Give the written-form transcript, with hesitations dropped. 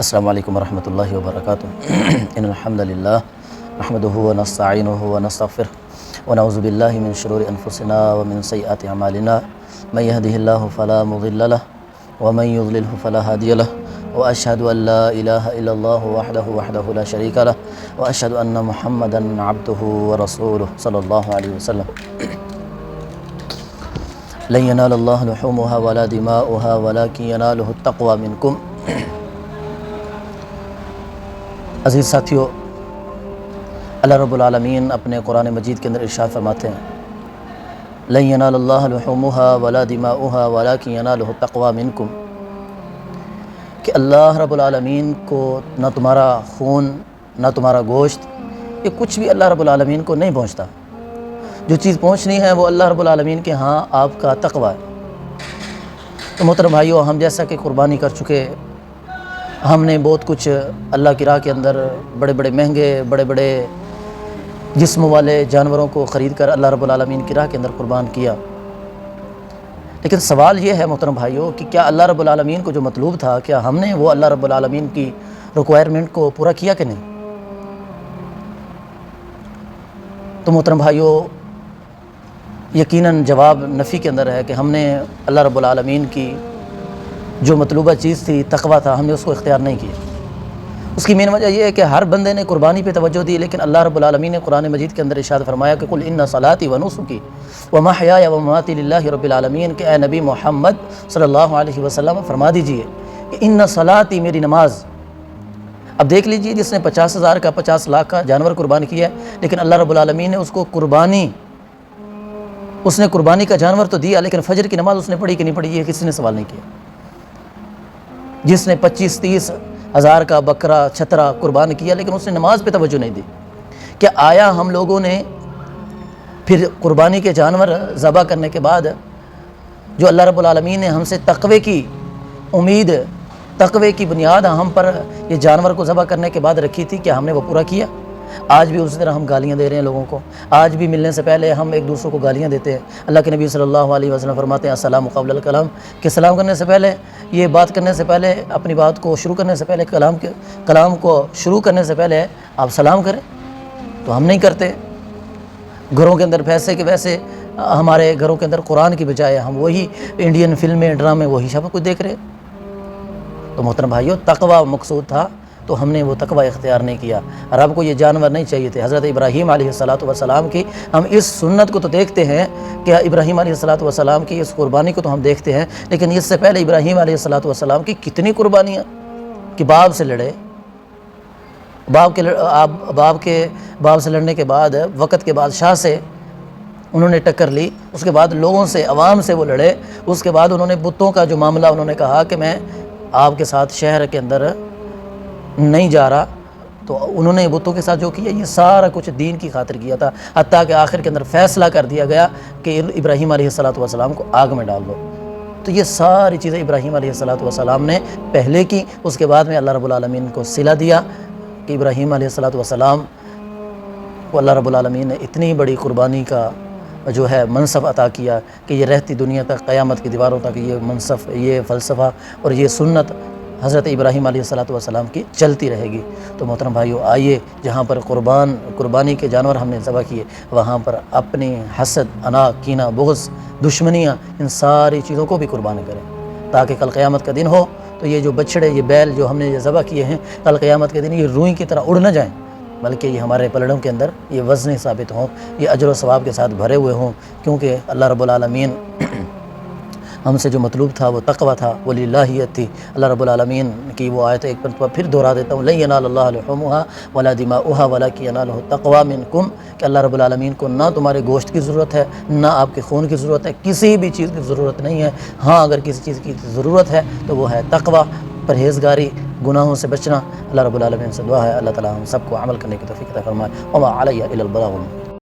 السلام علیکم ورحمۃ اللہ وبرکاتہ ان الحمد للہ نحمده ونستعینه ونستغفره ونعوذ باللہ من شرور انفسنا ومن سیئات اعمالنا من يهده اللہ فلا مضل له ومن يضلله فلا هادی له واشهد ان لا الہ الا اللہ وحدہ لا شریک له واشهد ان محمدا عبده ورسولہ صلی اللہ علیہ وسلم لن ینال اللہ لحومها ولا دماؤها ولکن ینالہ التقوی منکم۔ عزیز ساتھیو، اللہ رب العالمین اپنے قرآن مجید کے اندر ارشاد فرماتے ہیں لن ینال اللہ لحومها ولا دماؤها ولکن ینالہ التقوی منکم، کہ اللہ رب العالمین کو نہ تمہارا خون نہ تمہارا گوشت، یہ کچھ بھی اللہ رب العالمین کو نہیں پہنچتا۔ جو چیز پہنچنی ہے وہ اللہ رب العالمین کے ہاں آپ کا تقوی ہے۔ تو محترم بھائیو، ہم جیسا کہ قربانی کر چکے، ہم نے بہت کچھ اللہ کی راہ کے اندر بڑے بڑے مہنگے بڑے بڑے جسم والے جانوروں کو خرید کر اللہ رب العالمین کی راہ کے اندر قربان کیا، لیکن سوال یہ ہے محترم بھائیو کہ کیا اللہ رب العالمین کو جو مطلوب تھا، کیا ہم نے وہ اللہ رب العالمین کی ریکوائرمنٹ کو پورا کیا کہ نہیں؟ تو محترم بھائیو، یقیناً جواب نفی کے اندر ہے کہ ہم نے اللہ رب العالمین کی جو مطلوبہ چیز تھی، تقوی تھا، ہم نے اس کو اختیار نہیں کیا۔ اس کی مین وجہ یہ ہے کہ ہر بندے نے قربانی پہ توجہ دی، لیکن اللہ رب العالمین نے قرآن مجید کے اندر ارشاد فرمایا کہ قل ان صلاتی و نسکی و محیای و مماتی للہ رب العالمین، کہ اے نبی محمد صلی اللہ علیہ وسلم فرما دیجئے کہ ان صلاتی، میری نماز۔ اب دیکھ لیجئے، جس نے 50,000 کا 50 لاکھ کا جانور قربان کیا ہے، لیکن اللہ رب العالمین نے اس کو اس نے قربانی کا جانور تو دیا، لیکن فجر کی نماز اس نے پڑھی کہ نہیں پڑھی، یہ کسی نے سوال نہیں کیا۔ جس نے 25-30 ہزار کا بکرا چھترا قربان کیا، لیکن اس نے نماز پہ توجہ نہیں دی۔ کہ آیا ہم لوگوں نے پھر قربانی کے جانور ذبح کرنے کے بعد جو اللہ رب العالمین نے ہم سے تقوی کی امید، تقوی کی بنیاد ہم پر یہ جانور کو ذبح کرنے کے بعد رکھی تھی، کیا ہم نے وہ پورا کیا؟ آج بھی اسی طرح ہم گالیاں دے رہے ہیں لوگوں کو، آج بھی ملنے سے پہلے ہم ایک دوسروں کو گالیاں دیتے ہیں۔ اللہ کے نبی صلی اللہ علیہ وسلم فرماتے ہیں السلام قبل الکلام، کہ سلام کرنے سے پہلے، یہ بات کرنے سے پہلے، اپنی بات کو شروع کرنے سے پہلے، کلام کو شروع کرنے سے پہلے آپ سلام کریں، تو ہم نہیں کرتے۔ گھروں کے اندر پیسے کے ویسے ہمارے گھروں کے اندر قرآن کی بجائے ہم وہی انڈین فلمیں ڈرامے وہی سب کچھ دیکھ رہے۔ تو محترم بھائیو، تقوی مقصود تھا تو ہم نے وہ تقوی اختیار نہیں کیا۔ رب کو یہ جانور نہیں چاہیے تھے۔ حضرت ابراہیم علیہ السلام کی ہم اس سنت کو تو دیکھتے ہیں کہ ابراہیم علیہ السلام کی اس قربانی کو تو ہم دیکھتے ہیں، لیکن اس سے پہلے ابراہیم علیہ السلام کی کتنی قربانیاں، کہ باپ سے لڑے، باپ سے لڑنے کے بعد وقت کے بادشاہ سے انہوں نے ٹکر لی، اس کے بعد لوگوں سے، عوام سے وہ لڑے، اس کے بعد انہوں نے بتوں کا جو معاملہ انہوں نے کہا کہ میں آپ کے ساتھ شہر کے اندر نہیں جا رہا، تو انہوں نے بتوں کے ساتھ جو کیا، یہ سارا کچھ دین کی خاطر کیا تھا، حتیٰ کہ آخر کے اندر فیصلہ کر دیا گیا کہ ابراہیم علیہ السلام کو آگ میں ڈال دو۔ تو یہ ساری چیزیں ابراہیم علیہ السلام نے پہلے کی، اس کے بعد میں اللہ رب العالمین کو صلہ دیا کہ ابراہیم علیہ السلام کو اللہ رب العالمین نے اتنی بڑی قربانی کا جو ہے منصب عطا کیا کہ یہ رہتی دنیا تک، قیامت کی دیواروں تک یہ منصب، یہ فلسفہ اور یہ سنت حضرت ابراہیم علیہ السلام کی چلتی رہے گی۔ تو محترم بھائیو، آئیے جہاں پر قربانی کے جانور ہم نے ذبح کیے، وہاں پر اپنی حسد، انا، کینہ، بغض، دشمنیاں، ان ساری چیزوں کو بھی قربان کریں، تاکہ کل قیامت کا دن ہو تو یہ جو بچڑے، یہ بیل جو ہم نے یہ ذبح کیے ہیں، کل قیامت کے دن یہ روئی کی طرح اڑ نہ جائیں، بلکہ یہ ہمارے پلڑوں کے اندر یہ وزنی ثابت ہوں، یہ اجر و ثواب کے ساتھ بھرے ہوئے ہوں، کیونکہ اللہ رب العالمین ہم سے جو مطلوب تھا وہ تقوی تھا، وہ للہیت تھی۔ اللہ رب العالمین کی وہ آیت ایک مرتبہ پھر دہرا دیتا ہوں، لن ینال اللہ لحومها ولا دماؤها ولکن ینالہ التقوی منکم، کہ اللہ رب العالمین کو نہ تمہارے گوشت کی ضرورت ہے، نہ آپ کے خون کی ضرورت ہے، کسی بھی چیز کی ضرورت نہیں ہے۔ ہاں، اگر کسی چیز کی ضرورت ہے تو وہ ہے تقوی، پرہیزگاری، گناہوں سے بچنا۔ اللہ رب العالمین سے دعا ہے اللہ تعالی ہم سب کو عمل کرنے کی توفیق عطا فرمائے۔ وما علی الا البلاغ۔